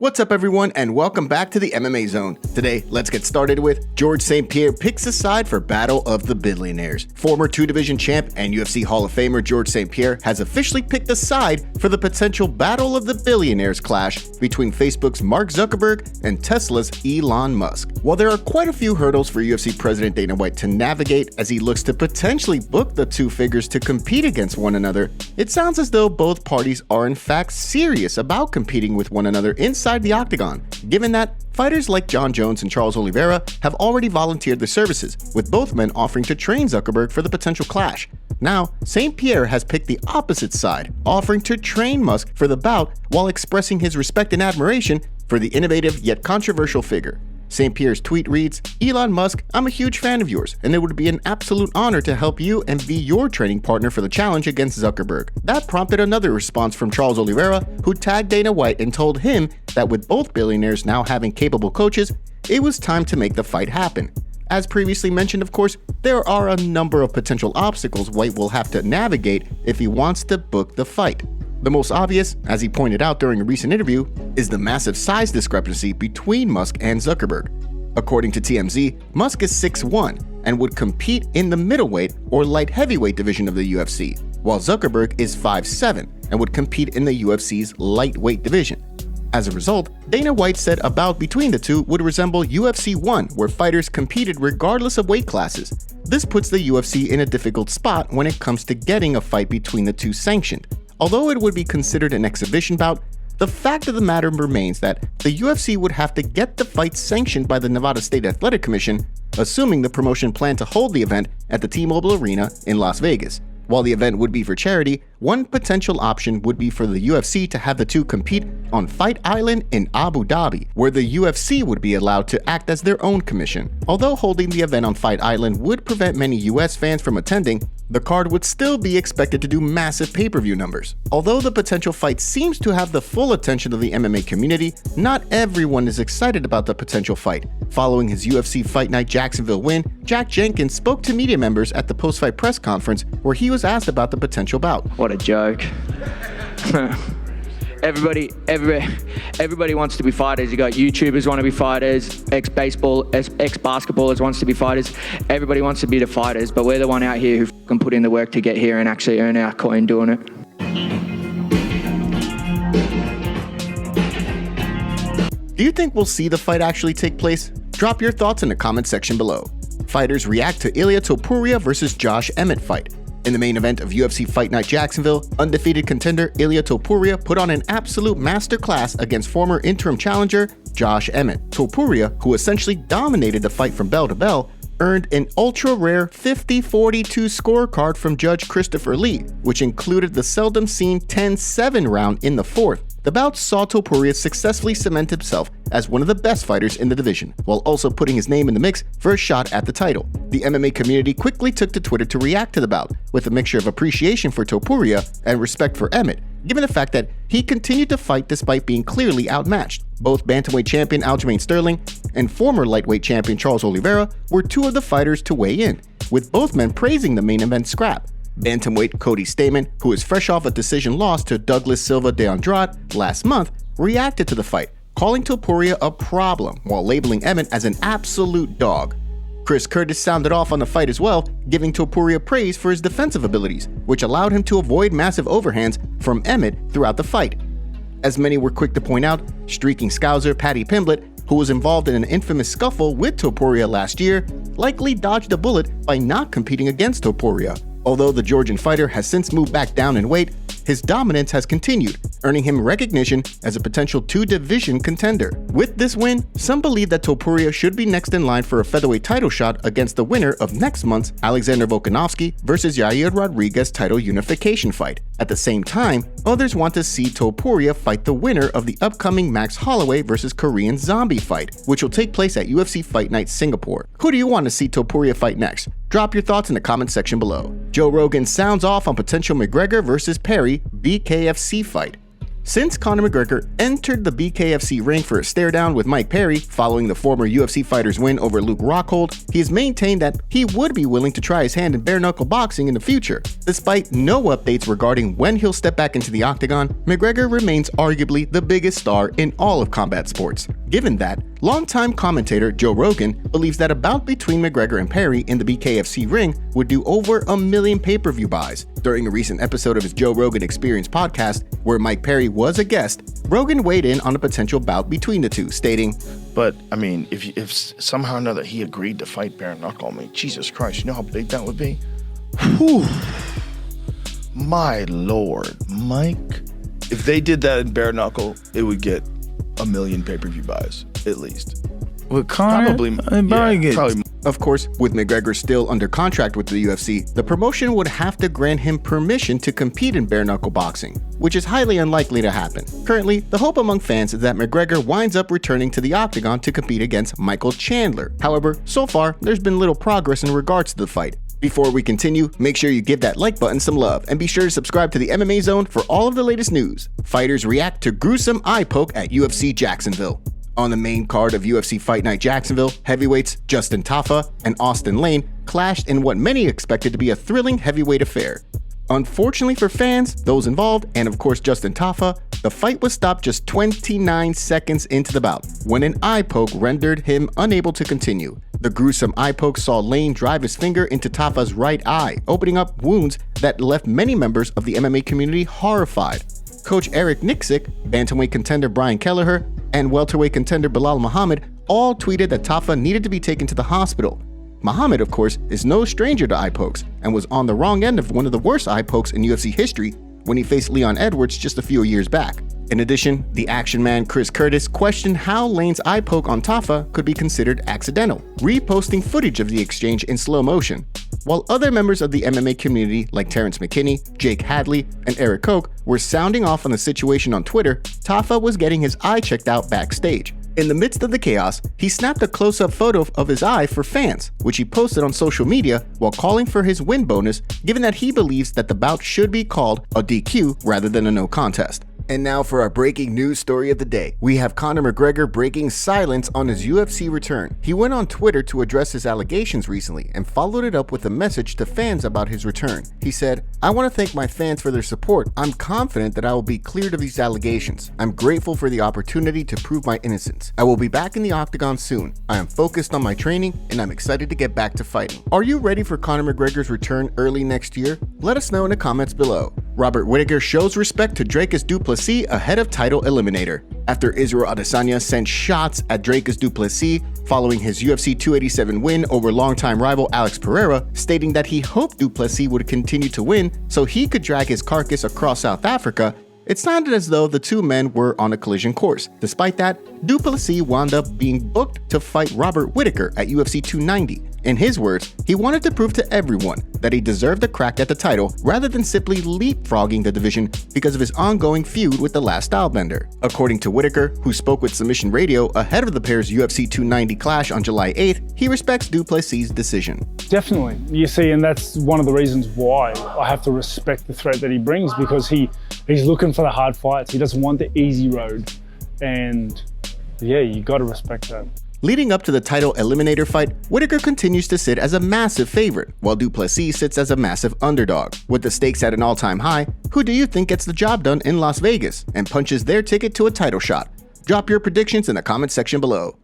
What's up everyone and welcome back to the MMA Zone. Today, let's get started with George St-Pierre picks a side for Battle of the Billionaires. Former two-division champ and UFC Hall of Famer George St-Pierre has officially picked a side for the potential Battle of the Billionaires clash between Facebook's Mark Zuckerberg and Tesla's Elon Musk. While there are quite a few hurdles for UFC President Dana White to navigate as he looks to potentially book the two figures to compete against one another, it sounds as though both parties are in fact serious about competing with one another inside the octagon, given that fighters like Jon Jones and Charles Oliveira have already volunteered their services, with both men offering to train Zuckerberg for the potential clash. Now, St-Pierre has picked the opposite side, offering to train Musk for the bout while expressing his respect and admiration for the innovative yet controversial figure. St-Pierre's tweet reads, "Elon Musk, I'm a huge fan of yours, and it would be an absolute honor to help you and be your training partner for the challenge against Zuckerberg." That prompted another response from Charles Oliveira, who tagged Dana White and told him that with both billionaires now having capable coaches, it was time to make the fight happen. As previously mentioned, of course, there are a number of potential obstacles White will have to navigate if he wants to book the fight. The most obvious, as he pointed out during a recent interview, is the massive size discrepancy between Musk and Zuckerberg. According to TMZ, Musk is 6'1" and would compete in the middleweight or light heavyweight division of the UFC, while Zuckerberg is 5'7" and would compete in the UFC's lightweight division. As a result, Dana White said a bout between the two would resemble UFC 1, where fighters competed regardless of weight classes. This puts the UFC in a difficult spot when it comes to getting a fight between the two sanctioned. Although it would be considered an exhibition bout, the fact of the matter remains that the UFC would have to get the fight sanctioned by the Nevada State Athletic Commission, assuming the promotion planned to hold the event at the T-Mobile Arena in Las Vegas. While the event would be for charity, one potential option would be for the UFC to have the two compete on Fight Island in Abu Dhabi, where the UFC would be allowed to act as their own commission. Although holding the event on Fight Island would prevent many US fans from attending, the card would still be expected to do massive pay-per-view numbers. Although the potential fight seems to have the full attention of the MMA community, not everyone is excited about the potential fight. Following his UFC Fight Night Jacksonville win, Jack Jenkins spoke to media members at the post-fight press conference where he was asked about the potential bout. What a joke. Everybody wants to be fighters. You got YouTubers want to be fighters, ex-basketballers wants to be fighters. Everybody wants to be the fighters, but we're the one out here who can put in the work to get here and actually earn our coin doing it. Do you think we'll see the fight actually take place? Drop your thoughts in the comment section below. Fighters react to Ilia Topuria versus Josh Emmett fight. In the main event of UFC Fight Night Jacksonville, undefeated contender Ilia Topuria put on an absolute masterclass against former interim challenger Josh Emmett. Topuria, who essentially dominated the fight from bell to bell, earned an ultra-rare 50-42 scorecard from Judge Christopher Lee, which included the seldom-seen 10-7 round in the fourth. The bout saw Topuria successfully cement himself as one of the best fighters in the division, while also putting his name in the mix for a shot at the title. The MMA community quickly took to Twitter to react to the bout, with a mixture of appreciation for Topuria and respect for Emmett, given the fact that he continued to fight despite being clearly outmatched. Both bantamweight champion Aljamain Sterling and former lightweight champion Charles Oliveira were two of the fighters to weigh in, with both men praising the main event scrap. Bantamweight Cody Stamann, who is fresh off a decision loss to Douglas Silva de Andrade last month, reacted to the fight, calling Topuria a problem while labeling Emmett as an absolute dog. Chris Curtis sounded off on the fight as well, giving Topuria praise for his defensive abilities, which allowed him to avoid massive overhands from Emmett throughout the fight. As many were quick to point out, streaking Scouser Paddy Pimblett, who was involved in an infamous scuffle with Topuria last year, likely dodged a bullet by not competing against Topuria. Although the Georgian fighter has since moved back down in weight, his dominance has continued, earning him recognition as a potential two-division contender. With this win, some believe that Topuria should be next in line for a featherweight title shot against the winner of next month's Alexander Volkanovski versus Yair Rodriguez title unification fight. At the same time, others want to see Topuria fight the winner of the upcoming Max Holloway versus Korean Zombie fight, which will take place at UFC Fight Night Singapore. Who do you want to see Topuria fight next? Drop your thoughts in the comment section below. Joe Rogan sounds off on potential McGregor versus Perry BKFC fight. Since Conor McGregor entered the BKFC ring for a stare-down with Mike Perry following the former UFC fighter's win over Luke Rockhold, he has maintained that he would be willing to try his hand in bare-knuckle boxing in the future. Despite no updates regarding when he'll step back into the octagon, McGregor remains arguably the biggest star in all of combat sports. Given that, longtime commentator Joe Rogan believes that a bout between McGregor and Perry in the BKFC ring would do over 1 million pay-per-view buys. During a recent episode of his Joe Rogan Experience podcast, where Mike Perry was a guest, Rogan weighed in on a potential bout between the two, stating, "But, I mean, if somehow or another he agreed to fight bare knuckle, I mean, Jesus Christ, you know how big that would be? Whew. My Lord, Mike. If they did that in bare knuckle, it would get 1 million pay-per-view buys, at least." With Conor, probably. Of course, with McGregor still under contract with the UFC, the promotion would have to grant him permission to compete in bare-knuckle boxing, which is highly unlikely to happen. Currently, the hope among fans is that McGregor winds up returning to the octagon to compete against Michael Chandler. However, so far, there's been little progress in regards to the fight. Before we continue, make sure you give that like button some love and be sure to subscribe to the MMA Zone for all of the latest news. Fighters react to gruesome eye poke at UFC Jacksonville. On the main card of UFC Fight Night Jacksonville, heavyweights Justin Tafa and Austin Lane clashed in what many expected to be a thrilling heavyweight affair. Unfortunately for fans, those involved, and of course Justin Tafa, the fight was stopped just 29 seconds into the bout when an eye poke rendered him unable to continue. The gruesome eye poke saw Lane drive his finger into Tafa's right eye, opening up wounds that left many members of the MMA community horrified. Coach Eric Nixick, bantamweight contender Brian Kelleher, and welterweight contender Bilal Muhammad all tweeted that Tafa needed to be taken to the hospital. Muhammad, of course, is no stranger to eye pokes and was on the wrong end of one of the worst eye pokes in UFC history when he faced Leon Edwards just a few years back. In addition, the action man Chris Curtis questioned how Lane's eye poke on Tafa could be considered accidental, reposting footage of the exchange in slow motion. While other members of the MMA community like Terrence McKinney, Jake Hadley, and Eric Koch were sounding off on the situation on Twitter, Tafa was getting his eye checked out backstage. In the midst of the chaos, he snapped a close-up photo of his eye for fans, which he posted on social media while calling for his win bonus, given that he believes that the bout should be called a DQ rather than a no contest. And now for our breaking news story of the day. We have Conor McGregor breaking silence on his UFC return. He went on Twitter to address his allegations recently and followed it up with a message to fans about his return. He said, "I want to thank my fans for their support. I'm confident that I will be cleared of these allegations. I'm grateful for the opportunity to prove my innocence. I will be back in the octagon soon. I am focused on my training and I'm excited to get back to fighting." Are you ready for Conor McGregor's return early next year? Let us know in the comments below. Robert Whittaker shows respect to Dricus Du Plessis ahead of title eliminator. After Israel Adesanya sent shots at Dricus Du Plessis following his UFC 287 win over longtime rival Alex Pereira, stating that he hoped Du Plessis would continue to win so he could drag his carcass across South Africa, it sounded as though the two men were on a collision course. Despite that, Du Plessis wound up being booked to fight Robert Whittaker at UFC 290. In his words, he wanted to prove to everyone that he deserved a crack at the title rather than simply leapfrogging the division because of his ongoing feud with the last stylebender. According to Whittaker, who spoke with Submission Radio ahead of the pair's UFC 290 clash on July 8th, he respects Du Plessis' decision. Definitely. You see, and that's one of the reasons why I have to respect the threat that he brings, because he's looking for the hard fights. He doesn't want the easy road. And yeah, you got to respect that. Leading up to the title eliminator fight, Whittaker continues to sit as a massive favorite, while Du Plessis sits as a massive underdog. With the stakes at an all-time high, who do you think gets the job done in Las Vegas and punches their ticket to a title shot? Drop your predictions in the comment section below.